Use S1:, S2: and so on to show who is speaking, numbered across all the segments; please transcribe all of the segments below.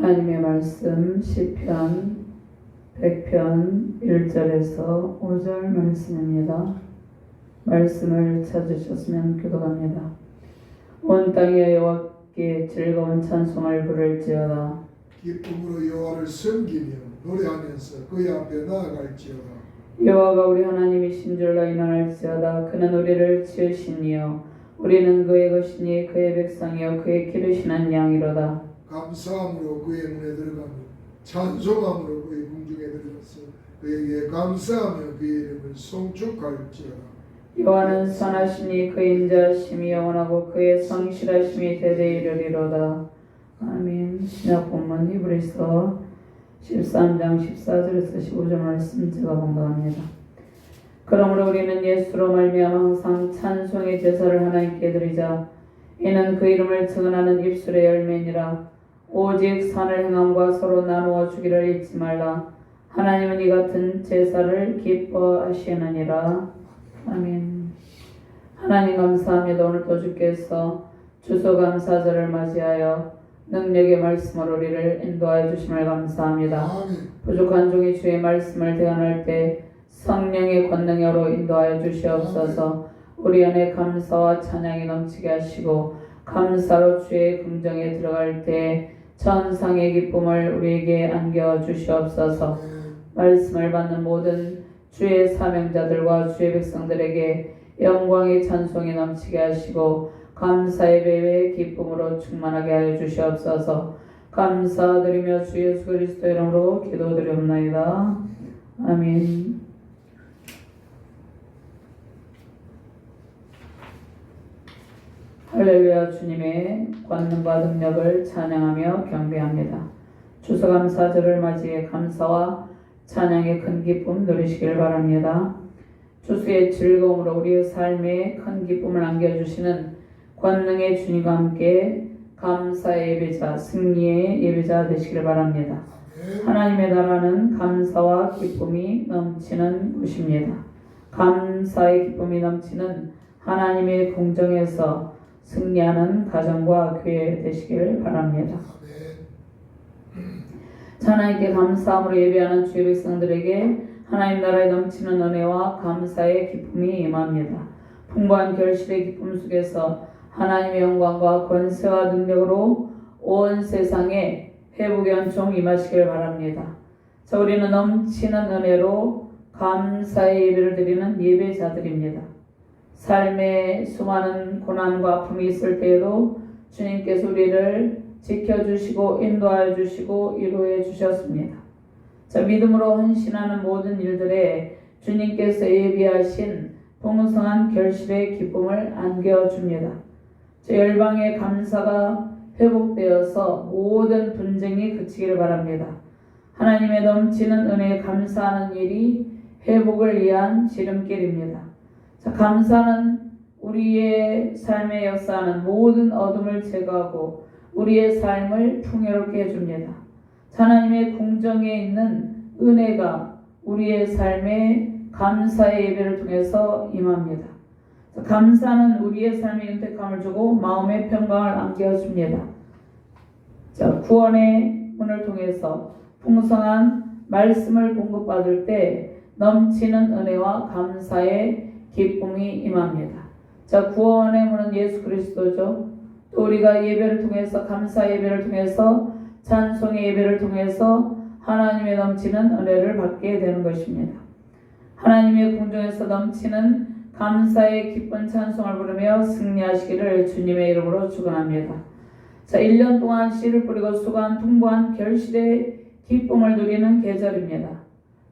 S1: 하나님의 말씀 시편 100편 1절에서 5절 말씀입니다. 말씀을 찾으셨으면 기도합니다. 온 땅에 여호와께 즐거운 찬송을 부를지어다.
S2: 기쁨으로 여호와를 섬기며 노래하면서 그의 앞에 나아갈지어다.
S1: 여호와가 우리 하나님이신 줄로 인정할지어다. 그는 우리를 지으시니요 우리는 그의 것이니 그의 백성이요 그의 기르시는 양이로다.
S2: 감사함으로 그의 문에 들어가며 찬송함으로 그의 궁중에 들어가서 그에게 감사하며 그의 이름을 송축할지어다.
S1: 여호와는 선하시니 그의 인자하심이 영원하고 그의 성실하심이 대대 이르리로다. 아멘. 신약 본문 히브리서 13장 14절에서 15절 말씀 제가 봉독합니다. 그러므로 우리는 예수로 말미암아 항상 찬송의 제사를 하나님께 드리자. 이는 그 이름을 증언하는 입술의 열매니라. 오직 선을 행함과 서로 나누어 주기를 잊지 말라. 하나님은 이 같은 제사를 기뻐하시느니라. 아멘. 하나님 감사합니다. 오늘 또 주께서 추수감사절을 맞이하여 능력의 말씀으로 우리를 인도하여 주심을 감사합니다.
S2: 아멘.
S1: 부족한 종이 주의 말씀을 대언할 때 성령의 권능으로 인도하여 주시옵소서. 우리 안에 감사와 찬양이 넘치게 하시고 감사로 주의 긍정에 들어갈 때 천상의 기쁨을 우리에게 안겨 주시옵소서. 말씀을 받는 모든 주의 사명자들과 주의 백성들에게 영광의 찬송이 넘치게 하시고 감사의 배에 기쁨으로 충만하게 하여 주시옵소서. 감사드리며 주 예수 그리스도 이름으로 기도드리옵나이다. 아멘. 할렐루야. 주님의 권능과 능력을 찬양하며 경배합니다. 추수감사절을 맞이해 감사와 찬양의 큰 기쁨 누리시길 바랍니다. 추수의 즐거움으로 우리의 삶에 큰 기쁨을 안겨주시는 권능의 주님과 함께 감사의 예배자, 승리의 예배자 되시길 바랍니다. 하나님의 나라는 감사와 기쁨이 넘치는 곳입니다. 감사의 기쁨이 넘치는 하나님의 궁정에서 승리하는 가정과 교회 되시길 바랍니다. 하나님께 감사함으로 예배하는 주의 백성들에게 하나님 나라에 넘치는 은혜와 감사의 기쁨이 임합니다. 풍부한 결실의 기쁨 속에서 하나님의 영광과 권세와 능력으로 온 세상에 회복의 은총 임하시길 바랍니다. 자, 우리는 넘치는 은혜로 감사의 예배를 드리는 예배자들입니다. 삶에 수많은 고난과 아픔이 있을 때에도 주님께서 우리를 지켜주시고 인도하여 주시고 위로해 주셨습니다. 자, 믿음으로 헌신하는 모든 일들에 주님께서 예비하신 풍성한 결실의 기쁨을 안겨줍니다. 자, 열방의 감사가 회복되어서 모든 분쟁이 그치기를 바랍니다. 하나님의 넘치는 은혜에 감사하는 일이 회복을 위한 지름길입니다. 자, 감사는 우리의 삶에 역사하는 모든 어둠을 제거하고 우리의 삶을 풍요롭게 해줍니다. 하나님의 궁정에 있는 은혜가 우리의 삶에 감사의 예배를 통해서 임합니다. 자, 감사는 우리의 삶에 윤택함을 주고 마음의 평강을 안겨줍니다. 자, 구원의 문을 통해서 풍성한 말씀을 공급받을 때 넘치는 은혜와 감사의 기쁨이 임합니다. 자, 구원의 문은 예수 그리스도죠. 또 우리가 예배를 통해서 감사 예배를 통해서 찬송의 예배를 통해서 하나님의 넘치는 은혜를 받게 되는 것입니다. 하나님의 궁정에서 넘치는 감사의 기쁜 찬송을 부르며 승리하시기를 주님의 이름으로 축원합니다. 자, 1년 동안 씨를 뿌리고 수고한 풍부한 결실의 기쁨을 누리는 계절입니다.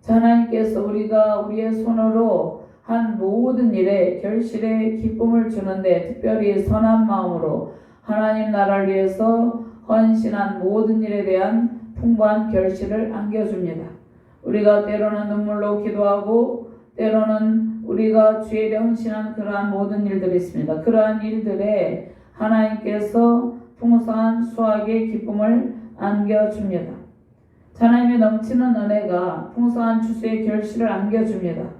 S1: 자, 하나님께서 우리가 우리의 손으로 한 모든 일에 결실의 기쁨을 주는데 특별히 선한 마음으로 하나님 나라를 위해서 헌신한 모든 일에 대한 풍부한 결실을 안겨줍니다. 우리가 때로는 눈물로 기도하고 때로는 우리가 주에 대해 헌신한 그러한 모든 일들이 있습니다. 그러한 일들에 하나님께서 풍성한 수확의 기쁨을 안겨줍니다. 하나님의 넘치는 은혜가 풍성한 추수의 결실을 안겨줍니다.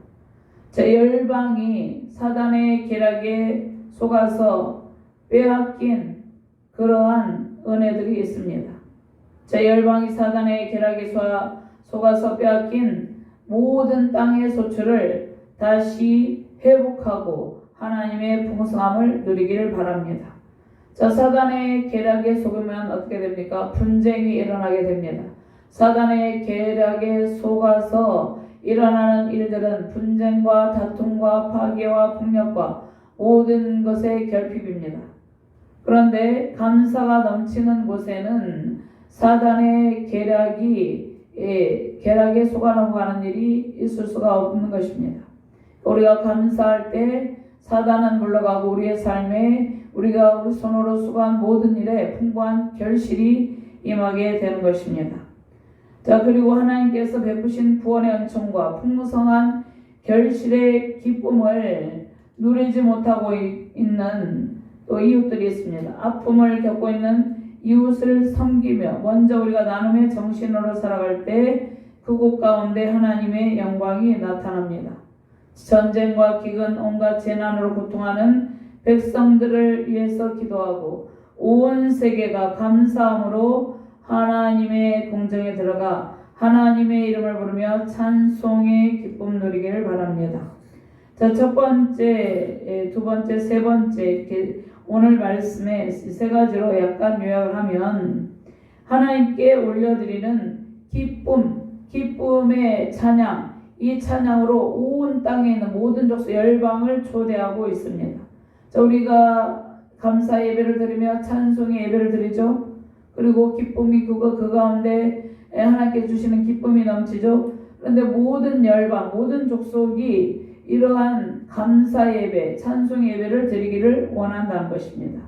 S1: 자, 열방이 사단의 계략에 속아서 빼앗긴 그러한 은혜들이 있습니다. 자, 열방이 사단의 계략에 속아서 빼앗긴 모든 땅의 소출을 다시 회복하고 하나님의 풍성함을 누리기를 바랍니다. 자, 사단의 계략에 속으면 어떻게 됩니까? 분쟁이 일어나게 됩니다. 사단의 계략에 속아서 일어나는 일들은 분쟁과 다툼과 파괴와 폭력과 모든 것의 결핍입니다. 그런데 감사가 넘치는 곳에는 사단의 계략에 속아 넘어가는 일이 있을 수가 없는 것입니다. 우리가 감사할 때 사단은 물러가고 우리의 삶에 우리가 우리 손으로 수고한 모든 일에 풍부한 결실이 임하게 되는 것입니다. 자, 그리고 하나님께서 베푸신 구원의 은총과 풍성한 결실의 기쁨을 누리지 못하고 있는 또 이웃들이 있습니다. 아픔을 겪고 있는 이웃을 섬기며 먼저 우리가 나눔의 정신으로 살아갈 때 그곳 가운데 하나님의 영광이 나타납니다. 전쟁과 기근 온갖 재난으로 고통하는 백성들을 위해서 기도하고 온 세계가 감사함으로 하나님의 공정에 들어가 하나님의 이름을 부르며 찬송의 기쁨 누리기를 바랍니다. 자, 첫 번째, 두 번째, 세 번째 이렇게 오늘 말씀에 세 가지로 약간 요약을 하면 하나님께 올려드리는 기쁨의 찬양, 이 찬양으로 온 땅에 있는 모든 족속 열방을 초대하고 있습니다. 자, 우리가 감사 예배를 드리며 찬송의 예배를 드리죠. 그리고 기쁨이 그 가운데 하나님께 주시는 기쁨이 넘치죠. 그런데 모든 열방, 모든 족속이 이러한 감사 예배, 찬송 예배를 드리기를 원한다는 것입니다.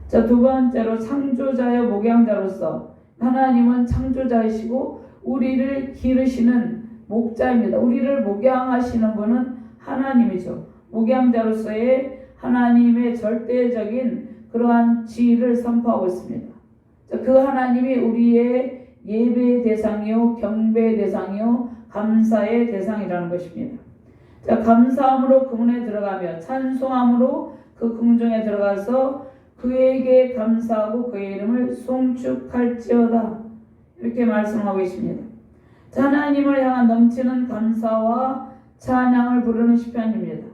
S1: 자, 두 번째로 창조자여 목양자로서 하나님은 창조자이시고 우리를 기르시는 목자입니다. 우리를 목양하시는 분은 하나님이죠. 목양자로서의 하나님의 절대적인 그러한 지위를 선포하고 있습니다. 자, 그 하나님이 우리의 예배의 대상이요, 경배의 대상이요, 감사의 대상이라는 것입니다. 자, 감사함으로 그 문에 들어가며 찬송함으로 그 궁중에 들어가서 그에게 감사하고 그의 이름을 송축할지어다. 이렇게 말씀하고 있습니다. 자, 하나님을 향한 넘치는 감사와 찬양을 부르는 시편입니다.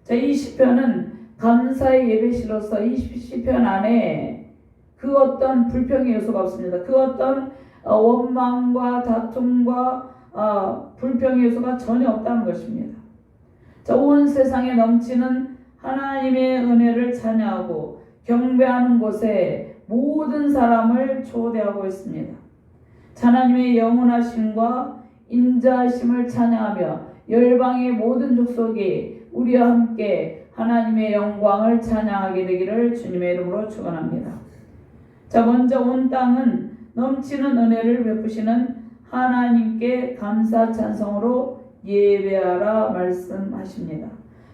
S1: 자, 이 시편은 감사의 예배시로서 이 시편 안에 그 어떤 불평의 요소가 없습니다. 그 어떤 원망과 다툼과 불평의 요소가 전혀 없다는 것입니다. 자, 온 세상에 넘치는 하나님의 은혜를 찬양하고 경배하는 곳에 모든 사람을 초대하고 있습니다. 하나님의 영원하심과 인자하심을 찬양하며 열방의 모든 족속이 우리와 함께 하나님의 영광을 찬양하게 되기를 주님의 이름으로 축원합니다. 자, 먼저 온 땅은 넘치는 은혜를 베푸시는 하나님께 감사 찬송으로 예배하라 말씀하십니다.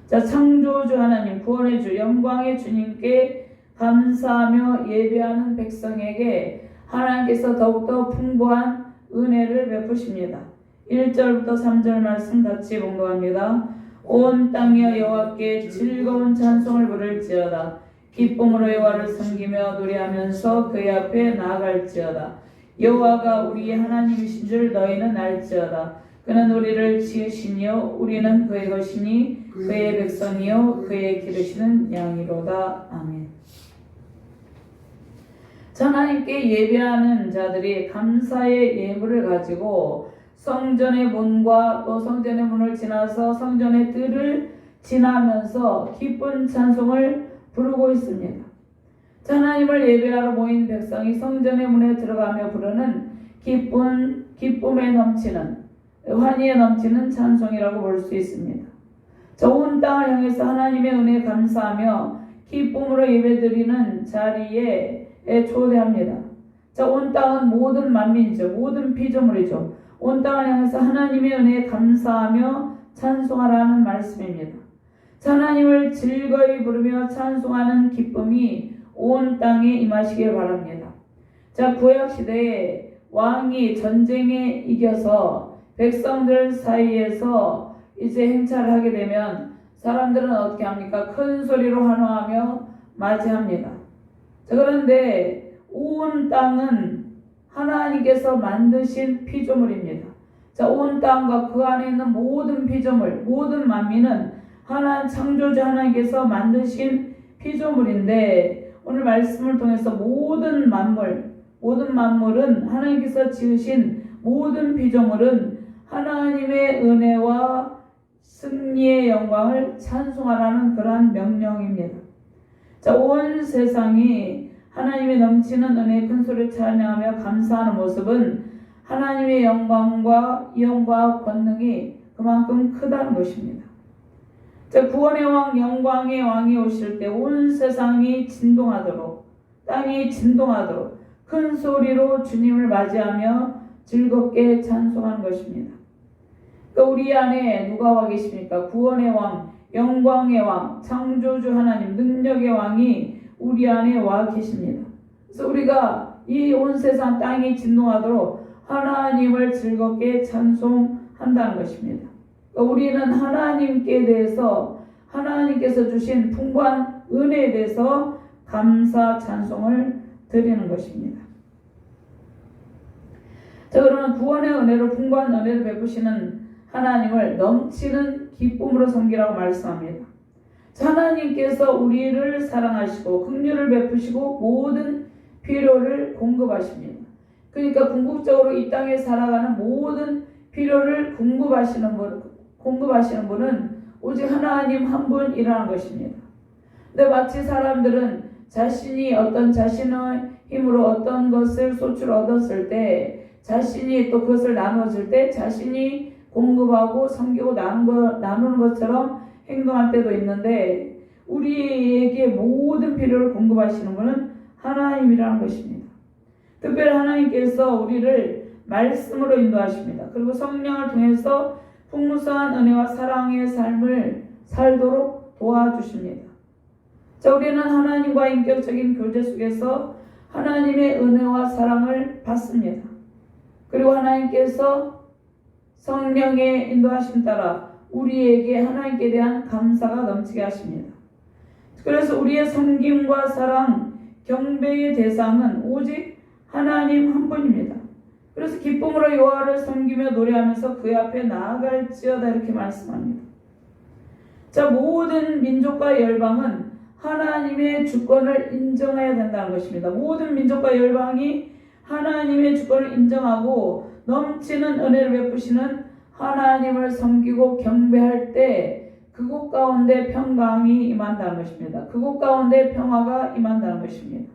S1: 자, 창조주 하나님, 구원의 주, 영광의 주님께 감사하며 예배하는 백성에게 하나님께서 더욱더 풍부한 은혜를 베푸십니다. 1절부터 3절 말씀 같이 봉독합니다. 온 땅이여 여호와께 즐거운 찬송을 부를지어다. 기쁨으로 여호와를 섬기며 노래하면서 그의 앞에 나아갈지어다. 여호와가 우리의 하나님이신 줄 너희는 알지어다. 그는 우리를 지으시니요 우리는 그의 것이니 그의 백성이요 그의 기르시는 양이로다. 아멘. 하나님께 예배하는 자들이 감사의 예물을 가지고 성전의 문과 또 성전의 문을 지나서 성전의 뜰을 지나면서 기쁜 찬송을 부르고 있습니다. 하나님을 예배하러 모인 백성이 성전의 문에 들어가며 부르는 기쁨에 넘치는 환희에 넘치는 찬송이라고 볼 수 있습니다. 온 땅을 향해서 하나님의 은혜에 감사하며 기쁨으로 예배드리는 자리에 초대합니다. 온 땅은 모든 만민이죠. 모든 피조물이죠. 온 땅을 향해서 하나님의 은혜에 감사하며 찬송하라는 말씀입니다. 하나님을 즐거이 부르며 찬송하는 기쁨이 온 땅에 임하시길 바랍니다. 구약시대에 왕이 전쟁에 이겨서 백성들 사이에서 이제 행차를 하게 되면 사람들은 어떻게 합니까? 큰 소리로 환호하며 맞이합니다. 그런데 온 땅은 하나님께서 만드신 피조물입니다. 자, 온 땅과 그 안에 있는 모든 피조물, 모든 만민은 하나님 창조주 하나님께서 만드신 피조물인데, 오늘 말씀을 통해서 모든 만물은 하나님께서 지으신 모든 피조물은 하나님의 은혜와 승리의 영광을 찬송하라는 그러한 명령입니다. 자, 온 세상이 하나님의 넘치는 은혜의 큰 소리를 찬양하며 감사하는 모습은 하나님의 영광과 이용과 권능이 그만큼 크다는 것입니다. 자, 구원의 왕, 영광의 왕이 오실 때 온 세상이 진동하도록, 땅이 진동하도록 큰 소리로 주님을 맞이하며 즐겁게 찬송하는 것입니다. 그러니까 우리 안에 누가 와 계십니까? 구원의 왕, 영광의 왕, 창조주 하나님, 능력의 왕이 우리 안에 와 계십니다. 그래서 우리가 이 온 세상 땅이 진동하도록 하나님을 즐겁게 찬송한다는 것입니다. 그러니까 우리는 하나님께 대해서, 하나님께서 주신 풍부한 은혜에 대해서 감사 찬송을 드리는 것입니다. 자, 그러면 구원의 은혜로 풍부한 은혜를 베푸시는 하나님을 넘치는 기쁨으로 섬기라고 말씀합니다. 자, 하나님께서 우리를 사랑하시고 긍휼을 베푸시고 모든 필요를 공급하십니다. 그러니까 궁극적으로 이 땅에 살아가는 모든 필요를 공급하시는 분은 오직 하나님 한 분이라는 것입니다. 근데 마치 사람들은 자신이 자신의 힘으로 어떤 것을 소출 얻었을 때, 자신이 또 그것을 나눠줄 때 자신이 공급하고 섬기고 나누는 것처럼 행동할 때도 있는데, 우리에게 모든 필요를 공급하시는 분은 하나님이라는 것입니다. 특별히 하나님께서 우리를 말씀으로 인도하십니다. 그리고 성령을 통해서 풍성한 은혜와 사랑의 삶을 살도록 도와주십니다. 자, 우리는 하나님과 인격적인 교제 속에서 하나님의 은혜와 사랑을 받습니다. 그리고 하나님께서 성령의 인도하심 따라 우리에게 하나님께 대한 감사가 넘치게 하십니다. 그래서 우리의 섬김과 사랑, 경배의 대상은 오직 하나님 한 분입니다. 그래서 기쁨으로 여호와를 섬기며 노래하면서 그 앞에 나아갈지어다 이렇게 말씀합니다. 자, 모든 민족과 열방은 하나님의 주권을 인정해야 된다는 것입니다. 모든 민족과 열방이 하나님의 주권을 인정하고 넘치는 은혜를 베푸시는 하나님을 섬기고 경배할 때 그곳 가운데 평강이 임한다는 것입니다. 그곳 가운데 평화가 임한다는 것입니다.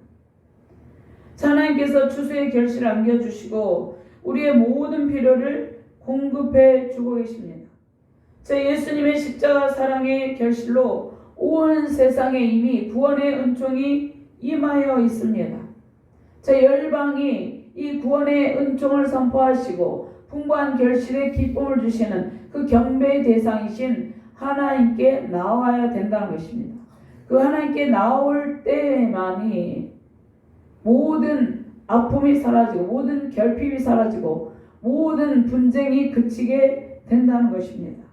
S1: 하나님께서 추수의 결실을 안겨주시고 우리의 모든 필요를 공급해 주고 계십니다. 예수님의 십자가 사랑의 결실로 온 세상에 이미 구원의 은총이 임하여 있습니다. 열방이 이 구원의 은총을 선포하시고 풍부한 결실의 기쁨을 주시는 그 경배의 대상이신 하나님께 나와야 된다는 것입니다. 그 하나님께 나올 때만이 모든 아픔이 사라지고 모든 결핍이 사라지고 모든 분쟁이 그치게 된다는 것입니다.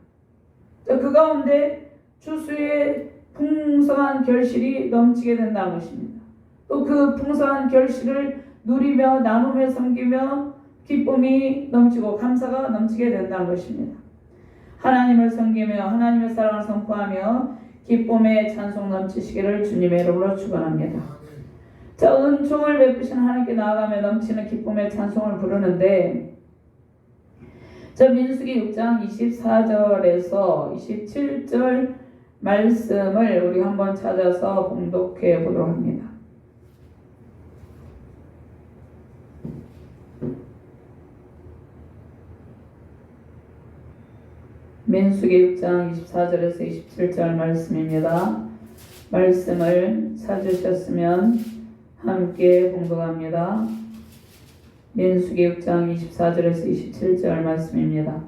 S1: 그 가운데 추수의 풍성한 결실이 넘치게 된다는 것입니다. 또 그 풍성한 결실을 누리며 나누며 섬기며 기쁨이 넘치고 감사가 넘치게 된다는 것입니다. 하나님을 섬기며 하나님의 사랑을 선포하며 기쁨의 찬송 넘치시기를 주님의 이름으로 축원합니다. 은총을 베푸신 하나님께 나아가며 넘치는 기쁨의 찬송을 부르는데, 민수기 6장 24절에서 27절 말씀을 우리 한번 찾아서 봉독해 보도록 합니다. 민수기 6장 24절에서 27절 말씀입니다. 말씀을 찾으셨으면 함께 봉독합니다. 민수기 6장 24절에서 27절 말씀입니다.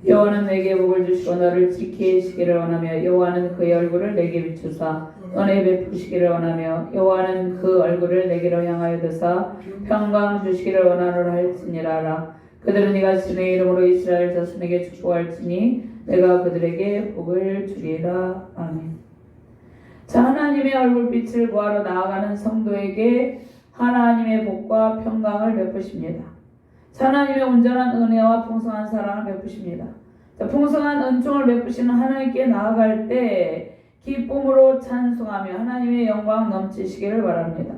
S1: 여호와는 내게 복을 주시고 너를 지키시기를 원하며 여호와는 그의 얼굴을 내게 비추사 은혜 베푸시기를 원하며 여호와는 그 얼굴을 내게로 향하여 드사 평강 주시기를 원하노라 할지니라. 그들은 이같이 내 이름으로 이스라엘 자손에게 축복할지니 내가 그들에게 복을 주리라. 아멘. 하나님의 얼굴빛을 구하러 나아가는 성도에게 하나님의 복과 평강을 베푸십니다. 하나님의 온전한 은혜와 풍성한 사랑을 베푸십니다. 풍성한 은총을 베푸시는 하나님께 나아갈 때 기쁨으로 찬송하며 하나님의 영광 넘치시기를 바랍니다.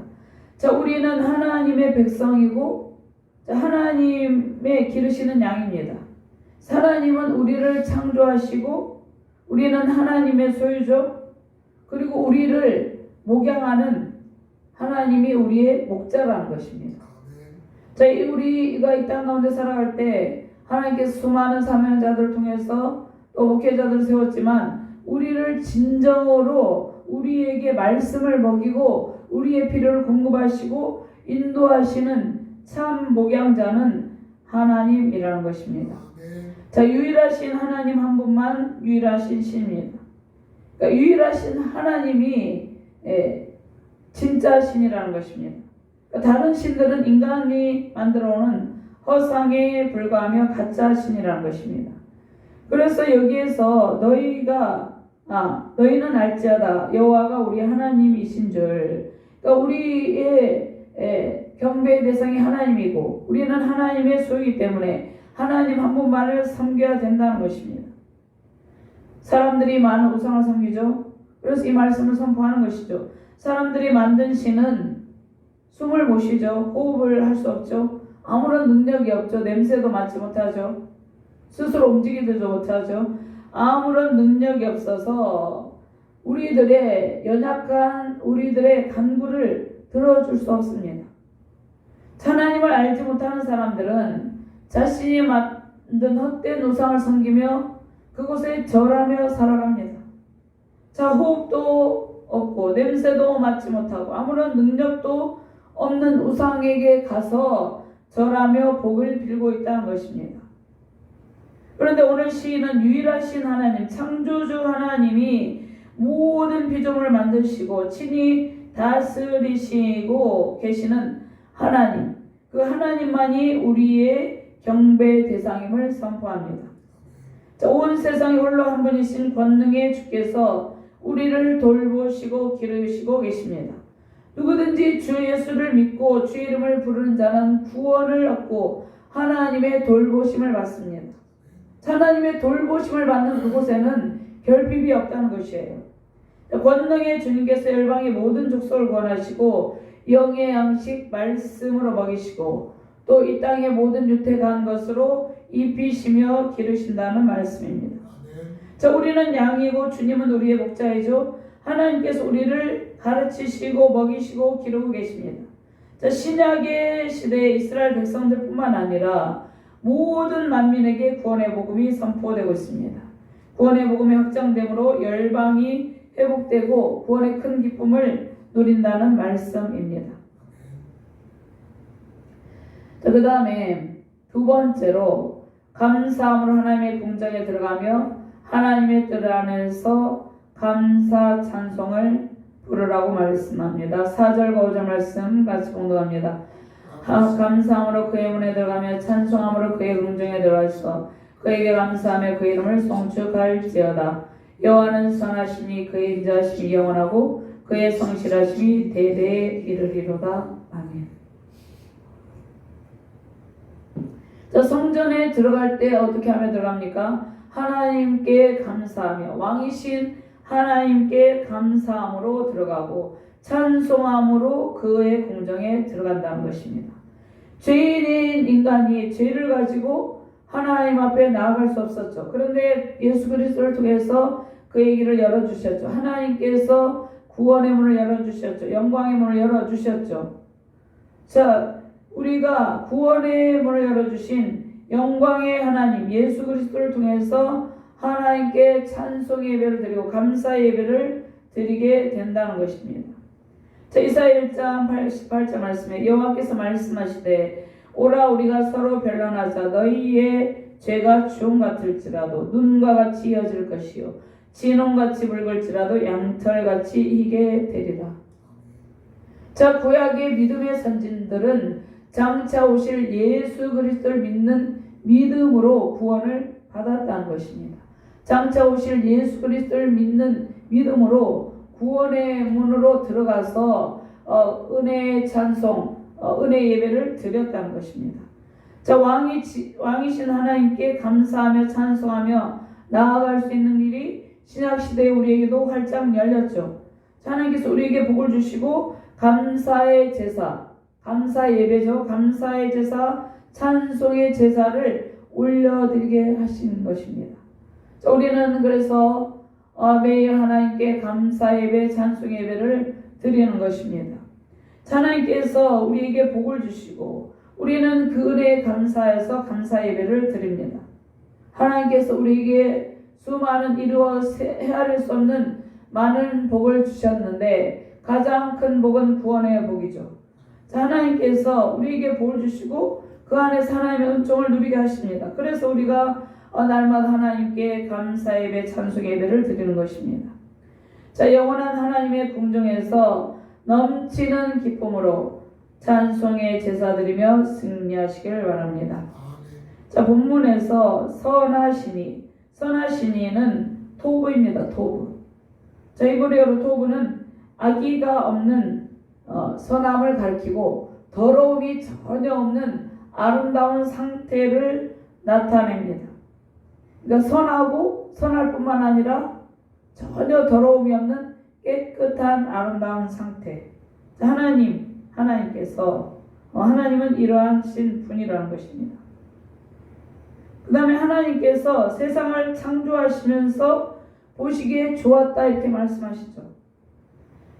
S1: 우리는 하나님의 백성이고 하나님의 기르시는 양입니다. 하나님은 우리를 창조하시고 우리는 하나님의 소유죠. 그리고 우리를 목양하는 하나님이 우리의 목자라는 것입니다. 우리가 이 땅 가운데 살아갈 때 하나님께서 수많은 사명자들을 통해서 또 목회자들을 세웠지만 우리를 진정으로 우리에게 말씀을 먹이고 우리의 필요를 공급하시고 인도하시는 참 목양자는 하나님이라는 것입니다. 유일하신 하나님 한 분만 유일하신 신입니다. 그러니까 유일하신 하나님이 진짜 신이라는 것입니다. 그러니까 다른 신들은 인간이 만들어오는 허상에 불과하며 가짜 신이라는 것입니다. 그래서 여기에서 너희는 알지어다 여호와가 우리 하나님이신 줄. 그러니까 우리의 경배의 대상이 하나님이고 우리는 하나님의 소유이기 때문에 하나님 한 분만을 섬겨야 된다는 것입니다. 사람들이 많은 우상을 섬기죠. 그래서 이 말씀을 선포하는 것이죠. 사람들이 만든 신은 숨을 못 쉬죠. 호흡을 할 수 없죠. 아무런 능력이 없죠. 냄새도 맡지 못하죠. 스스로 움직이지도 못하죠. 아무런 능력이 없어서 우리들의 연약한 우리들의 간구를 들어줄 수 없습니다. 하나님을 알지 못하는 사람들은 자신이 만든 헛된 우상을 섬기며 그곳에 절하며 살아갑니다. 호흡도 없고 냄새도 맡지 못하고 아무런 능력도 없는 우상에게 가서 절하며 복을 빌고 있다는 것입니다. 그런데 오늘 시인은 유일하신 하나님, 창조주 하나님이 모든 피조물을 만드시고 친히 다스리시고 계시는 하나님, 그 하나님만이 우리의 경배의 대상임을 선포합니다. 온 세상에 홀로 한 분이신 권능의 주께서 우리를 돌보시고 기르시고 계십니다. 누구든지 주 예수를 믿고 주 이름을 부르는 자는 구원을 얻고 하나님의 돌보심을 받습니다. 하나님의 돌보심을 받는 그곳에는 결핍이 없다는 것이에요. 권능의 주님께서 열방의 모든 족속을 구원하시고 영의 양식 말씀으로 먹이시고 또 이 땅의 모든 유택한 것으로 입히시며 기르신다는 말씀입니다. 우리는 양이고 주님은 우리의 목자이죠. 하나님께서 우리를 가르치시고 먹이시고 기르고 계십니다. 신약의 시대에 이스라엘 백성들뿐만 아니라 모든 만민에게 구원의 복음이 선포되고 있습니다. 구원의 복음이 확장됨으로 열방이 회복되고 구원의 큰 기쁨을 누린다는 말씀입니다. 그 다음에 두 번째로 감사함으로 하나님의 궁정에 들어가며 하나님의 뜰 안에서 감사 찬송을 부르라고 말씀합니다. 4절과 5절 말씀 같이 공독합니다. 감사함으로 그의 문에 들어가며 찬송함으로 그의 궁정에 들어가서 그에게 감사하며 그 이름을 송축할지어다. 여호와는 선하시니 그의 인자하심이 영원하고 그의 성실하심이 대대에 이르리로다. 아멘. 성전에 들어갈 때 어떻게 하며 들어갑니까? 하나님께 감사하며 왕이신 하나님께 감사함으로 들어가고 찬송함으로 그의 궁정에 들어간다는 것입니다. 죄인인 인간이 죄를 가지고 하나님 앞에 나아갈 수 없었죠. 그런데 예수 그리스도를 통해서 그의 길을 열어주셨죠. 하나님께서 구원의 문을 열어주셨죠. 영광의 문을 열어주셨죠. 우리가 구원의 문을 열어주신 영광의 하나님 예수 그리스도를 통해서 하나님께 찬송의 예배를 드리고 감사의 예배를 드리게 된다는 것입니다. 이사야 1장 88절 말씀에 여호와께서 말씀하시되 오라 우리가 서로 변론하자. 너희의 죄가 주홍 같을지라도 눈과 같이 이어질 것이요 진홍같이 붉을지라도 양털같이 희게 되리라. 구약의 믿음의 선진들은 장차 오실 예수 그리스도를 믿는 믿음으로 구원을 받았다는 것입니다. 장차 오실 예수 그리스도를 믿는 믿음으로 구원의 문으로 들어가서 은혜의 찬송, 은혜 예배를 드렸다는 것입니다. 자, 왕이신 하나님께 감사하며 찬송하며 나아갈 수 있는 일이 신약시대에 우리에게도 활짝 열렸죠. 자, 하나님께서 우리에게 복을 주시고 감사의 제사, 감사 예배죠. 감사의 제사, 찬송의 제사를 올려드리게 하신 것입니다. 자, 우리는 그래서 매일 하나님께 감사 예배, 찬송 예배를 드리는 것입니다. 자, 하나님께서 우리에게 복을 주시고 우리는 그 은혜에 감사해서 감사 예배를 드립니다. 하나님께서 우리에게 수많은 이루어 헤아릴 수 없는 많은 복을 주셨는데 가장 큰 복은 구원의 복이죠. 자, 하나님께서 우리에게 복을 주시고 그 안에서 하나님의 은총을 누리게 하십니다. 그래서 우리가 날마다 하나님께 감사 예배, 찬송 예배를 드리는 것입니다. 자, 영원한 하나님의 궁정에서 넘치는 기쁨으로 찬송의 제사 드리며 승리하시길 바랍니다. 자, 본문에서 선하시니는 토부입니다. 토부. 자, 히브리어로 토부는 악의가 없는 선함을 가리키고 더러움이 전혀 없는 아름다운 상태를 나타냅니다. 그러니까 선하고 선할 뿐만 아니라 전혀 더러움이 없는 깨끗한 아름다운 상태. 자, 하나님께서 하나님은 이러하신 분이라는 것입니다. 그 다음에 하나님께서 세상을 창조하시면서 보시기에 좋았다 이렇게 말씀하시죠.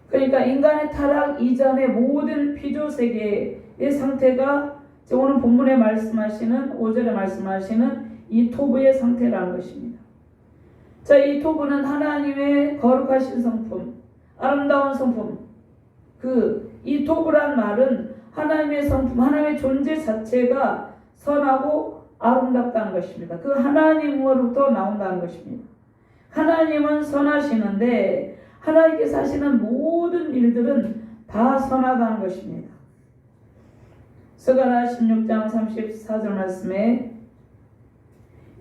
S1: 그러니까 인간의 타락 이전의 모든 피조세계의 상태가 오늘 본문에 말씀하시는 5절에 말씀하시는 이 토부의 상태라는 것입니다. 자, 이 토부는 하나님의 거룩하신 성품, 아름다운 성품. 이 토부란 말은 하나님의 성품, 하나님의 존재 자체가 선하고 아름답다는 것입니다. 그 하나님으로부터 나온다는 것입니다. 하나님은 선하시는데 하나님께서 하시는 모든 일들은 다 선하다는 것입니다. 스가랴 16장 34절 말씀에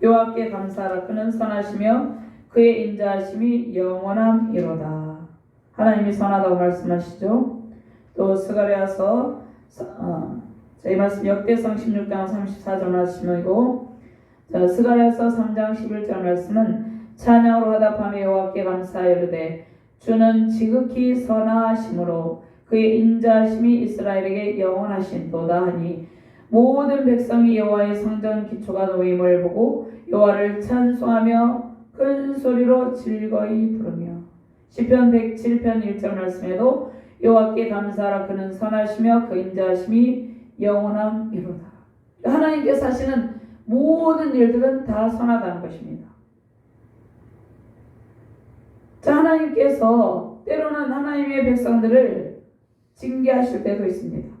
S1: 여호와께 감사하라. 그는 선하시며 그의 인자하심이 영원함이로다. 하나님이 선하다고 말씀하시죠. 또 스가랴서 이 말씀 역대성 16장 34절 말씀이고, 스가랴서 3장 11절 말씀은 찬양으로 화답하며 여호와께 감사하여르되 주는 지극히 선하심으로 그의 인자하심이 이스라엘에게 영원하신도다 하니 모든 백성이 여호와의 성전 기초가 놓임을 보고 여호와를 찬송하며 큰 소리로 즐거이 부르며. 시편 107편 1절 말씀에도 여호와께 감사하라. 그는 선하시며 그 인자하심이 영원함이로다. 하나님께서 하시는 모든 일들은 다 선하다는 것입니다. 자, 하나님께서 때로는 하나님의 백성들을 징계하실 때도 있습니다.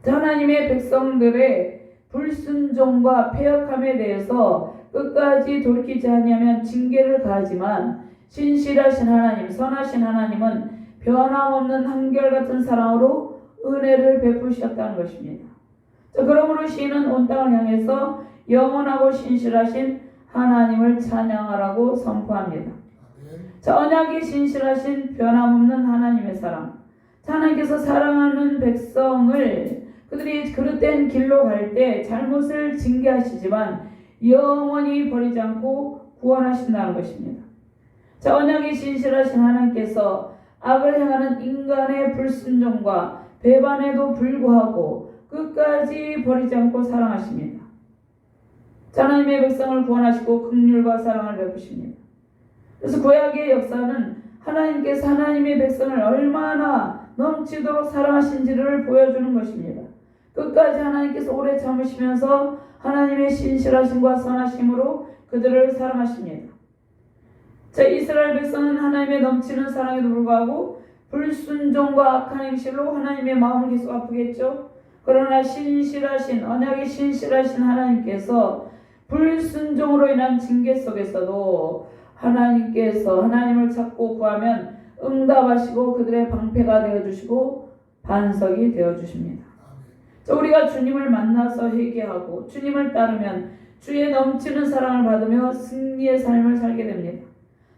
S1: 자, 하나님의 백성들의 불순종과 패역함에 대해서 끝까지 돌이키지 아니하면 징계를 가하지만 신실하신 하나님, 선하신 하나님은 변함없는 한결같은 사랑으로 은혜를 베푸셨다는 것입니다. 자, 그러므로 시인은 온 땅을 향해서 영원하고 신실하신 하나님을 찬양하라고 선포합니다. 자, 언약이 신실하신 변함없는 하나님의 사랑. 자, 하나님께서 사랑하는 백성을 그들이 그릇된 길로 갈 때 잘못을 징계하시지만 영원히 버리지 않고 구원하신다는 것입니다. 자, 언약이 신실하신 하나님께서 악을 행하는 인간의 불순종과 배반에도 불구하고 끝까지 버리지 않고 사랑하십니다. 자, 하나님의 백성을 구원하시고 긍휼과 사랑을 베푸십니다. 그래서 구약의 역사는 하나님께서 하나님의 백성을 얼마나 넘치도록 사랑하신지를 보여주는 것입니다. 끝까지 하나님께서 오래 참으시면서 하나님의 신실하심과 선하심으로 그들을 사랑하십니다. 자, 이스라엘 백성은 하나님의 넘치는 사랑에도 불구하고 불순종과 악한 행실로 하나님의 마음을 계속 아프겠죠. 그러나 신실하신, 언약이 신실하신 하나님께서 불순종으로 인한 징계 속에서도 하나님께서 하나님을 찾고 구하면 응답하시고 그들의 방패가 되어주시고 반석이 되어주십니다. 자, 우리가 주님을 만나서 회개하고 주님을 따르면 주의 넘치는 사랑을 받으며 승리의 삶을 살게 됩니다.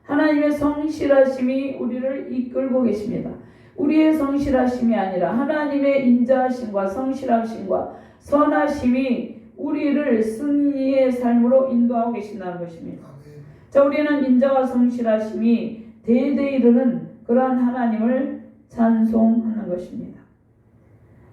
S1: 하나님의 성실하심이 우리를 이끌고 계십니다. 우리의 성실하심이 아니라 하나님의 인자하심과 성실하심과 선하심이 우리를 승리의 삶으로 인도하고 계신다는 것입니다.
S2: 아멘.
S1: 자, 우리는 인자와 성실하심이 대대에 이르는 그러한 하나님을 찬송하는 것입니다.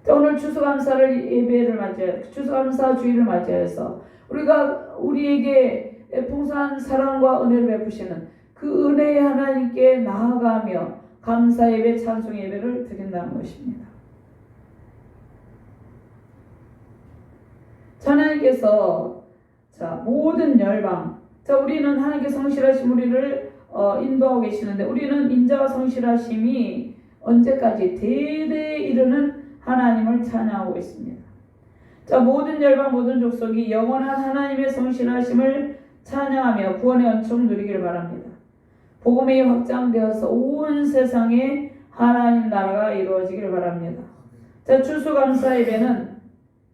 S1: 자, 오늘 추수감사를 예배를 맞이해 추수감사 주일을 맞이해서 우리가 우리에게 풍성한 사랑과 은혜를 베푸시는 그 은혜의 하나님께 나아가며 감사 예배, 찬송 예배를 드린다는 것입니다. 하나님께서 모든 열방, 우리는 하나님께 성실하신 우리를 인도하고 계시는데 우리는 인자와 성실하심이 언제까지 대대에 이르는 하나님을 찬양하고 있습니다. 모든 열방 모든 족속이 영원한 하나님의 성실하심을 찬양하며 구원의 은총 누리기를 바랍니다. 복음이 확장되어서 온 세상에 하나님 나라가 이루어지기를 바랍니다. 추수감사 예배는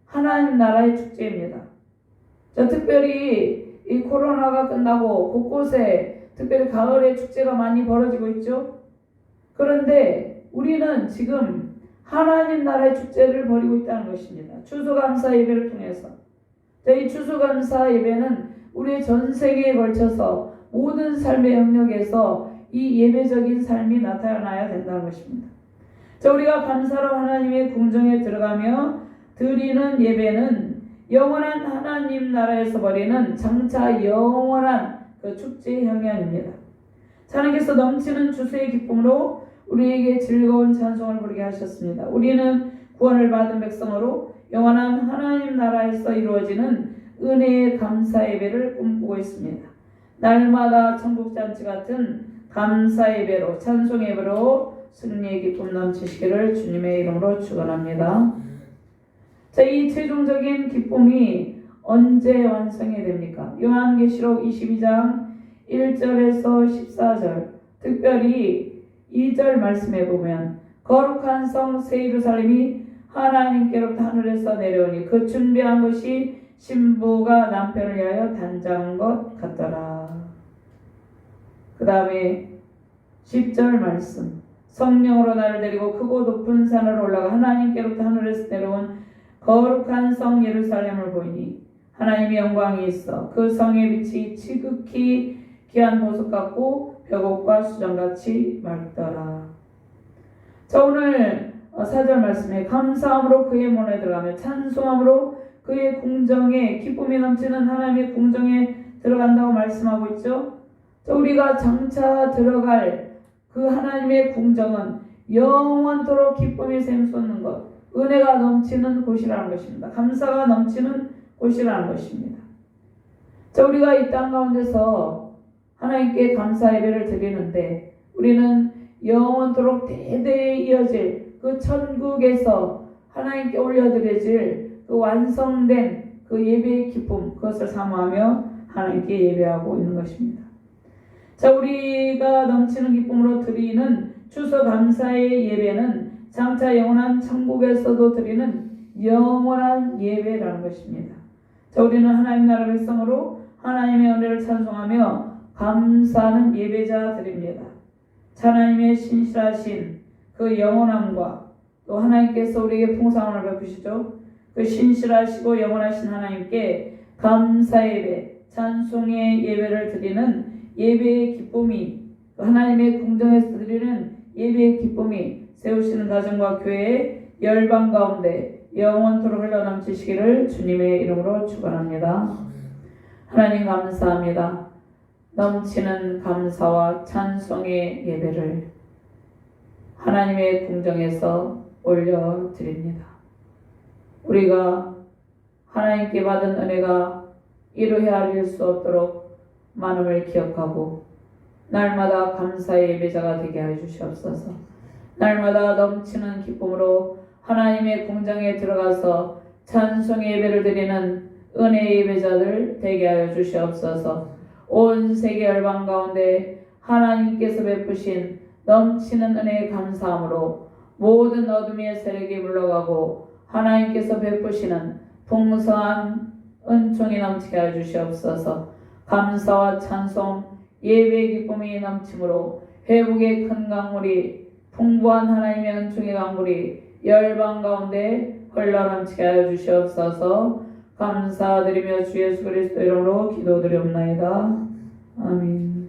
S1: 하나님 나라의 축제입니다. 특별히 이 코로나가 끝나고 곳곳에 특별히 가을에 축제가 많이 벌어지고 있죠. 그런데 우리는 지금 하나님 나라의 축제를 벌이고 있다는 것입니다. 추수감사 예배를 통해서. 이 추수감사 예배는 우리의 전 세계에 걸쳐서 모든 삶의 영역에서 이 예배적인 삶이 나타나야 된다는 것입니다. 우리가 감사로 하나님의 궁정에 들어가며 드리는 예배는 영원한 하나님 나라에서 벌이는 장차 영원한 그 축제의 향연입니다. 하나님께서 넘치는 주수의 기쁨으로 우리에게 즐거운 찬송을 부르게 하셨습니다. 우리는 구원을 받은 백성으로 영원한 하나님 나라에서 이루어지는 은혜의 감사 예배를 꿈꾸고 있습니다. 날마다 천국잔치 같은 감사 예배로 찬송 예배로 승리의 기쁨 넘치시기를 주님의 이름으로 축원합니다. 이 최종적인 기쁨이 언제 완성이 됩니까? 요한계시록 22장 1절에서 14절, 특별히 2절 말씀에 보면 거룩한 성 새 예루살렘이 하나님께로부터 하늘에서 내려오니 그 준비한 것이 신부가 남편을 위하여 단장한 것 같더라. 그 다음에 10절 말씀, 성령으로 나를 데리고 크고 높은 산으로 올라가 하나님께로부터 하늘에서 내려온 거룩한 성 예루살렘을 보이니 하나님의 영광이 있어 그 성의 빛이 지극히 귀한 보석 같고 벽옥과 수정같이 맑더라. 오늘 4절 말씀에 감사함으로 그의 문에 들어가며 찬송함으로 그의 궁정에 기쁨이 넘치는 하나님의 궁정에 들어간다고 말씀하고 있죠. 우리가 장차 들어갈 그 하나님의 궁정은 영원토록 기쁨이 샘솟는 것, 은혜가 넘치는 곳이라는 것입니다. 감사가 넘치는 곳이라는 것입니다. 우리가 이 땅 가운데서 하나님께 감사 예배를 드리는데 우리는 영원토록 대대에 이어질 그 천국에서 하나님께 올려드려질 그 완성된 그 예배의 기쁨, 그것을 사모하며 하나님께 예배하고 있는 것입니다. 우리가 넘치는 기쁨으로 드리는 추수감사의 예배는 장차 영원한 천국에서도 드리는 영원한 예배라는 것입니다. 우리는 하나님 나라 백성으로 하나님의 은혜를 찬송하며 감사하는 예배자들입니다. 하나님의 신실하신 그 영원함과 또 하나님께서 우리에게 풍성함을 베푸시죠. 그 신실하시고 영원하신 하나님께 감사 예배, 찬송의 예배를 드리는 예배의 기쁨이, 하나님의 궁정에서 드리는 예배의 기쁨이 세우시는 가정과 교회의 열방 가운데 영원토록 흘러넘치시기를 주님의 이름으로 축원합니다. 하나님 감사합니다. 넘치는 감사와 찬송의 예배를 하나님의 궁정에서 올려드립니다. 우리가 하나님께 받은 은혜가 이루 헤아릴 수 없도록 많음을 기억하고 날마다 감사의 예배자가 되게 하여 주시옵소서. 날마다 넘치는 기쁨으로 하나님의 궁정에 들어가서 찬송의 예배를 드리는 은혜의 예배자들 되게 하여 주시옵소서. 온 세계 열방 가운데 하나님께서 베푸신 넘치는 은혜에 감사함으로 모든 어둠의 세력이 물러가고 하나님께서 베푸시는 풍성한 은총이 넘치게 하여 주시옵소서. 감사와 찬송, 예배의 기쁨이 넘침으로 회복의 큰 강물이 풍부한 하나님의 은총의 강물이 열방 가운데 흘러넘치게 하여 주시옵소서. 감사드리며 주 예수 그리스도 이름으로 기도드리옵나이다. 아멘.